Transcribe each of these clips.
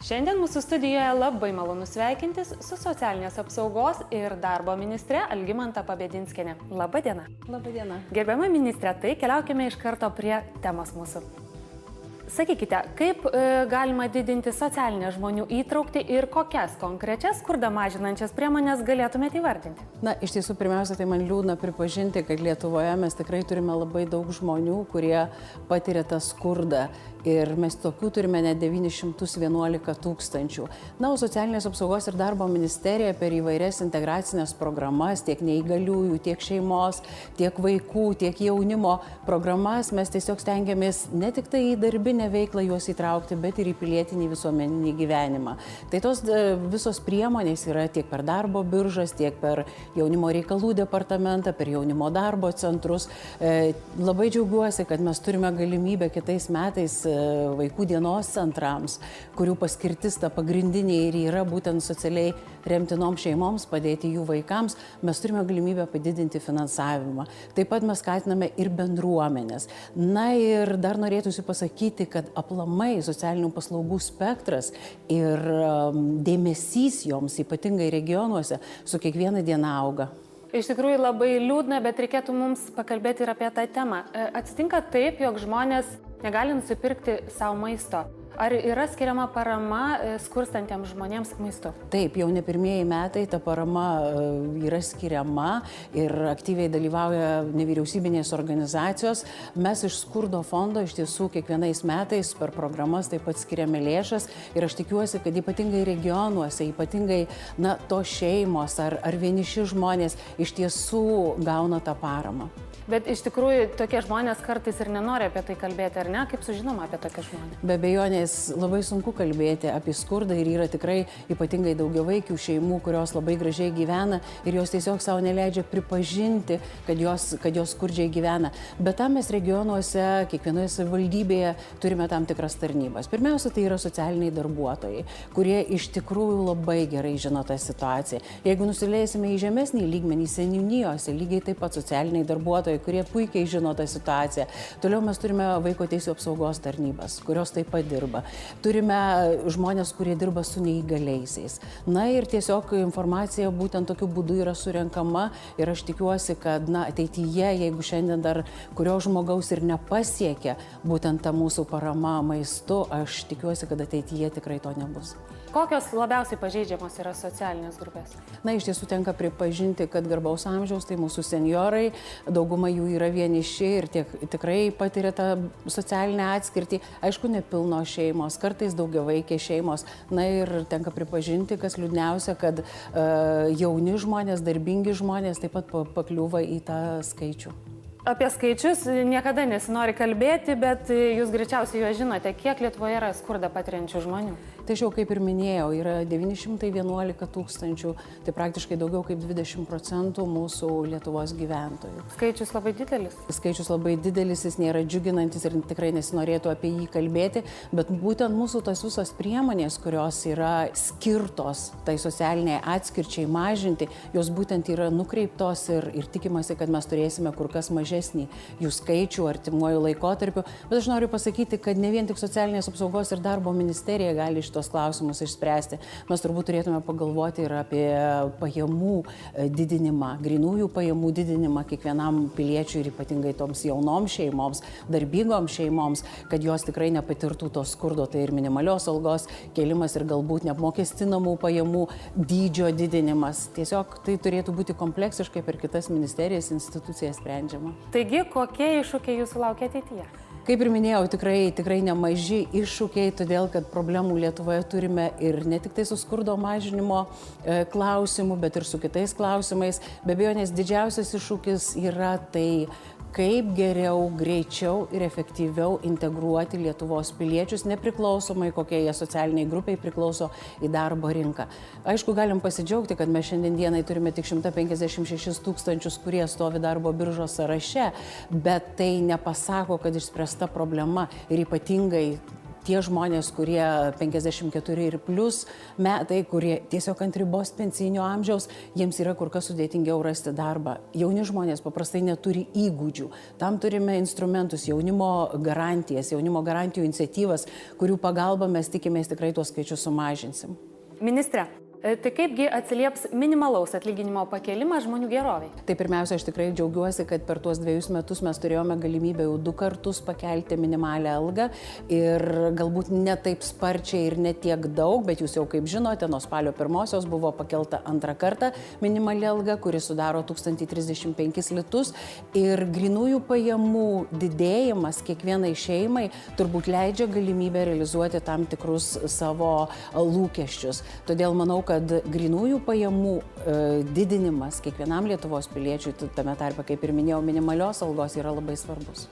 Šiandien mūsų studijoje labai malonu sveikintis su socialinės apsaugos ir darbo ministre Algimanta Pabedinskiene. Labą dieną. Labą dieną. Gerbiama ministre, tai keliaukime iš karto prie temos mūsų. Sakykite, kaip galima didinti socialinę žmonių įtraukti ir kokias konkrečias skurdą mažinančias priemonės galėtumėte įvardinti? Na, iš tiesų, pirmiausia, tai man liūdna pripažinti, kad Lietuvoje mes tikrai turime labai daug žmonių, kurie patiria tą skurdą. Ir mes tokių turime net 911 tūkstančių. Na, o socialinės apsaugos ir darbo ministerija per įvairias integracinės programas, tiek neįgaliųjų, tiek šeimos, tiek vaikų, tiek jaunimo programas, mes tiesiog stengiamės ne tik tai į darbinę veiklą juos įtraukti, bet ir į pilietinį visuomeninį gyvenimą. Tai tos visos priemonės yra tiek per darbo biržas, tiek per jaunimo reikalų departamentą, per jaunimo darbo centrus. Labai džiaugiuosi, kad mes turime galimybę kitais metais vaikų dienos centrams, kurių paskirtis ta pagrindinė ir yra būtent socialiai remtinoms šeimoms, padėti jų vaikams, mes turime galimybę padidinti finansavimą. Taip pat mes skatiname ir bendruomenės. Na ir dar norėtųsi pasakyti, kad aplamai socialinių paslaugų spektras ir dėmesys joms, ypatingai regionuose, su kiekviena diena auga. Iš tikrųjų labai liūdna, bet reikėtų mums pakalbėti ir apie tą temą. Atsitinka taip, jog žmonės negali nusipirkti savo maisto. Ar yra skiriama parama skurstantiems žmonėms maistu? Taip, jau ne pirmieji metai ta parama yra skiriama ir aktyviai dalyvauja nevyriausybinės organizacijos. Mes iš skurdo fondo iš tiesų kiekvienais metais per programas taip pat skiriame lėšas ir aš tikiuosi, kad ypatingai regionuose, ypatingai tos šeimos ar vieniši žmonės iš tiesų gauna tą paramą. Bet iš tikrųjų tokie žmonės kartais ir nenori apie tai kalbėti, ar ne? Kaip sužinoma apie tokius žmonės? Be abejonės labai sunku kalbėti apie skurdą ir yra tikrai ypatingai daugiavaikių šeimų, kurios labai gražiai gyvena ir jos tiesiog savo neleidžia pripažinti, kad jos skurdžiai gyvena. Bet tam mes regionuose, kiekvienoje savivaldybėje turime tam tikras tarnybas. Pirmiausia, tai yra socialiniai darbuotojai, kurie iš tikrųjų labai gerai žino tą situaciją. Jeigu nusileisime į žemesnį lygmenį seniūnijose, lygiai taip pat socialiniai darbuotojai, kurie puikiai žino tą situaciją. Toliau mes turime vaiko teisių apsaugos tarnybas, kurios taip pat dirba. Turime žmonės, kurie dirba su neįgaliaisiais. Na ir tiesiog informacija būtent tokiu būdu yra surenkama ir aš tikiuosi, kad ateityje, jeigu šiandien dar kurio žmogaus ir nepasiekia būtent ta mūsų parama maistu, aš tikiuosi, kad ateityje tikrai to nebus. Kokios labiausiai pažeidžiamos yra socialinės grupės? Na, iš tiesų tenka pripažinti, kad garbaus amžiaus, tai mūsų senjorai, dauguma jų yra vieniši ir tikrai patiria tą socialinę atskirtį. Aišku, nepilno šeimos, kartais daugiavaikės šeimos. Na ir tenka pripažinti, kas liūdniausia, kad jauni žmonės, darbingi žmonės taip pat pakliūva į tą skaičių. Apie skaičius niekada nesinori kalbėti, bet jūs greičiausiai juos žinote, kiek Lietuvoje yra skurdą patiriančių žmonių. Tačiau, kaip ir minėjau, yra 911 tūkstančių, tai praktiškai daugiau kaip 20% mūsų Lietuvos gyventojų. Skaičius labai didelis? Skaičius labai didelis, jis nėra džiuginantis ir tikrai nesinorėtų apie jį kalbėti, bet būtent mūsų tos visos priemonės, kurios yra skirtos tai socialiniai atskirčiai mažinti, jos būtent yra nukreiptos ir tikimasi, kad mes turėsime kur kas mažesnį jų skaičių artimuoju laikotarpiu. Bet aš noriu pasakyti, kad ne vien tik socialinės apsaugos ir darbo ministerija gali šitos klausimus išspręsti. Mes turbūt turėtume pagalvoti ir apie pajamų didinimą, grynųjų pajamų didinimą kiekvienam piliečiui ir ypatingai toms jaunoms šeimoms, darbingoms šeimoms, kad jos tikrai nepatirtų to skurdo, tai ir minimalios algos kėlimas ir galbūt neapmokestinamų pajamų dydžio didinimas. Tiesiog tai turėtų būti kompleksiškai per kitas ministerijas, institucijas sprendžiama. Taigi, kokie iššūkiai jūsų laukia ateityje? Kaip ir minėjau, tikrai nemaži iššūkiai, todėl kad problemų Lietuvoje turime ir ne tik tai su skurdo mažinimo klausimu, bet ir su kitais klausimais. Be abejonės didžiausias iššūkis yra tai, kaip geriau, greičiau ir efektyviau integruoti Lietuvos piliečius, nepriklausomai kokie jie socialiniai grupiai priklauso į darbo rinką. Aišku, galim pasidžiaugti, kad mes šiandien dienai turime tik 156 tūkstančius, kurie stovi darbo biržos sąraše, bet tai nepasako, kad išspręsta problema ir ypatingai tie žmonės, kurie 54 ir plus metai, kurie tiesiog ant ribos pensijinio amžiaus, jiems yra kur kas sudėtingiau rasti darbą. Jauni žmonės paprastai neturi įgūdžių. Tam turime instrumentus, jaunimo garantijas, jaunimo garantijų iniciatyvas, kurių pagalba mes tikimės tikrai tuos skaičius sumažinsim. Ministre, tai kaipgi atsilieps minimalaus atlyginimo pakėlimas žmonių geroviai? Tai pirmiausia, aš tikrai džiaugiuosi, kad per tuos 2 metus mes turėjome galimybę jau 2 kartus pakelti minimalią algą ir galbūt ne taip sparčiai ir ne tiek daug, bet jūs jau kaip žinote, nuo spalio 1 buvo pakelta 2 kartą minimali alga, kuri sudaro 1035 litus ir grynųjų pajamų didėjimas kiekvienai šeimai turbūt leidžia galimybę realizuoti tam tikrus savo lūkesčius. Todėl manau, kad grynųjų pajamų didinimas kiekvienam Lietuvos piliečiui, tame tarpe, kaip ir minėjau, minimalios algos yra labai svarbus.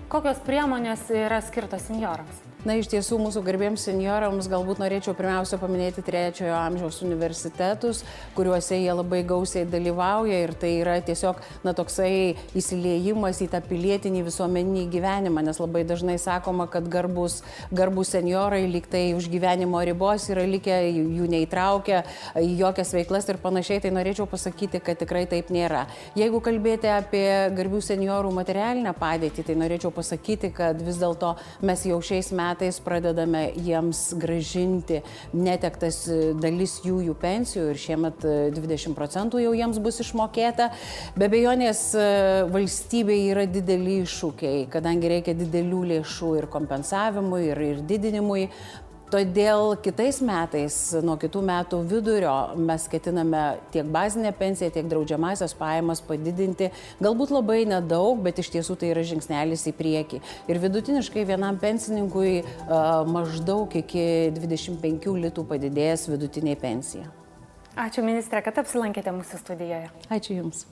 Kokios priemonės yra skirtos senjorams? Na, iš tiesų, mūsų garbiems senjorams galbūt norėčiau pirmiausia paminėti 3-ojo amžiaus universitetus, kuriuose jie labai gausiai dalyvauja ir tai yra tiesiog, toksai įsiliejimas į tą pilietinį visuomeninį gyvenimą, nes labai dažnai sakoma, kad garbus senjorai lyg tai už gyvenimo ribos yra likę, jų neįtraukia į jokias veiklas ir panašiai, tai norėčiau pasakyti, kad tikrai taip nėra. Jeigu kalbėti apie garbių senjorų materialinę padėtį, tai norėčiau pasakyti, kad vis dėlto mes jau šiais metais pradedame jiems grąžinti netektas dalis jų pensijų ir šiemet 20% jau jiems bus išmokėta. Be abejonės valstybei yra dideli iššūkiai, kadangi reikia didelių lėšų ir kompensavimui, ir didinimui. Todėl kitais metais, nuo kitų metų vidurio, mes ketiname tiek bazinę pensiją, tiek draudžiamasias pajamas padidinti. Galbūt labai nedaug, bet iš tiesų tai yra žingsnelis į priekį. Ir vidutiniškai vienam pensininkui maždaug iki 25 litų padidės vidutinė pensija. Ačiū, ministre, kad apsilankėte mūsų studijoje. Ačiū Jums.